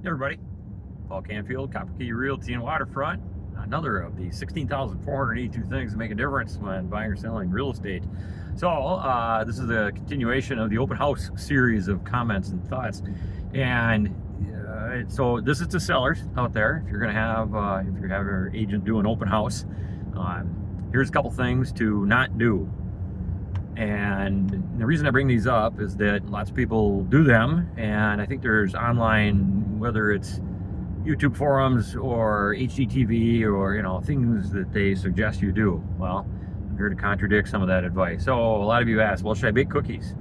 Hey everybody, Paul Canfield, Copper Key Realty and Waterfront. Another of the 16,482 things that make a difference when buying or selling real estate. So this is a continuation of the open house series of comments and thoughts. And so this is to sellers out there. If you're going to have, if you have your agent do an open house, here's a couple things to not do. And the reason I bring these up is that lots of people do them, and I think there's online, whether it's YouTube forums or HGTV or things that they suggest you do. Well, I'm here to contradict some of that advice. So a lot of you ask, well, should I bake cookies?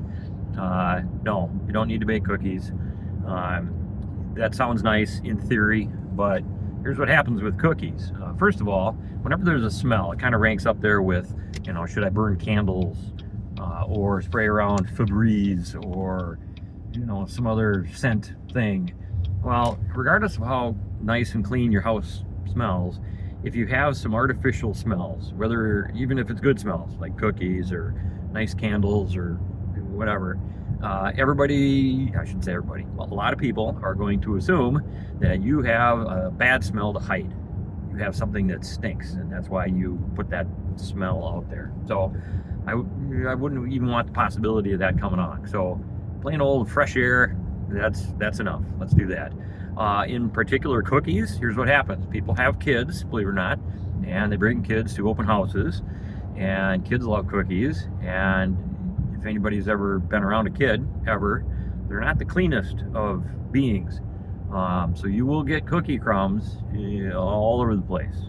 No, you don't need to bake cookies. That sounds nice in theory, but here's what happens with cookies. First of all, whenever there's a smell, it kind of ranks up there with, should I burn candles? Or spray around Febreze or some other scent thing. Well, regardless of how nice and clean your house smells, if you have some artificial smells, even if it's good smells like cookies or nice candles or whatever, everybody, I shouldn't say everybody, well, a lot of people are going to assume that you have a bad smell to hide. You have something that stinks, and that's why you put that smell out there. So I wouldn't even want the possibility of that coming on. So plain old fresh air, that's enough. Let's do that. In particular, cookies, here's what happens. People have kids, believe it or not, and they bring kids to open houses, and kids love cookies. And if anybody's ever been around a kid, ever, they're not the cleanest of beings. So you will get cookie crumbs all over the place.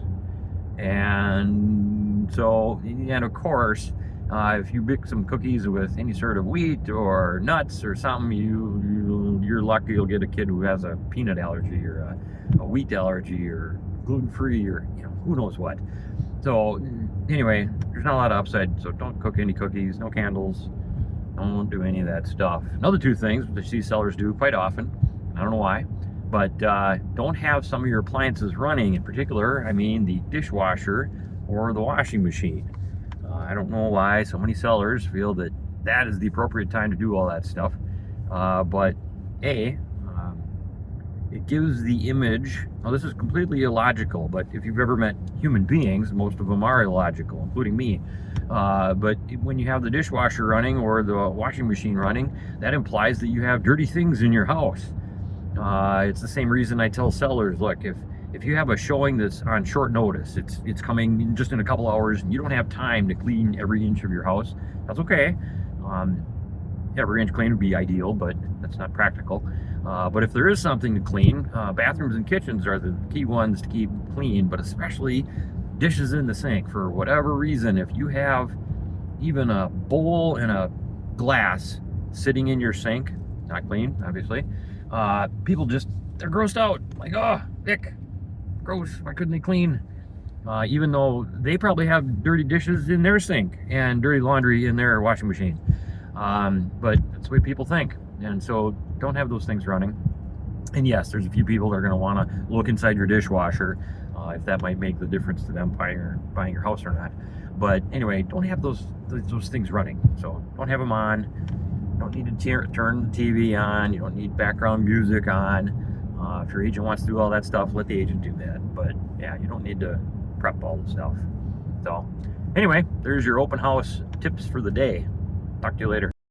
And so, and of course, if you bake some cookies with any sort of wheat or nuts or something, you're lucky you'll get a kid who has a peanut allergy or a wheat allergy or gluten-free or who knows what. So anyway, there's not a lot of upside, so don't cook any cookies, no candles, don't do any of that stuff. Another two things that I see sellers do quite often, I don't know why, but don't have some of your appliances running. In particular, I mean the dishwasher or the washing machine. I don't know why so many sellers feel that that is the appropriate time to do all that stuff. But it gives the image, now this is completely illogical, but if you've ever met human beings, most of them are illogical, including me. But when you have the dishwasher running or the washing machine running, that implies that you have dirty things in your house. It's the same reason I tell sellers, look, if you have a showing that's on short notice, it's coming just in a couple hours, and you don't have time to clean every inch of your house, that's okay. Every inch clean would be ideal, but that's not practical. But if there is something to clean, bathrooms and kitchens are the key ones to keep clean, but especially dishes in the sink. For whatever reason, if you have even a bowl and a glass sitting in your sink, not clean, obviously, people they're grossed out. Like, oh, ick. Gross, why couldn't they clean? Even though they probably have dirty dishes in their sink and dirty laundry in their washing machine. But that's the way people think. And so don't have those things running. And yes, there's a few people that are going to want to look inside your dishwasher if that might make the difference to them buying your house or not. But anyway, don't have those things running. So don't have them on. You don't need to turn the TV on. You don't need background music on. If your agent wants to do all that stuff, let the agent do that. But yeah, you don't need to prep all the stuff. So anyway, there's your open house tips for the day. Talk to you later.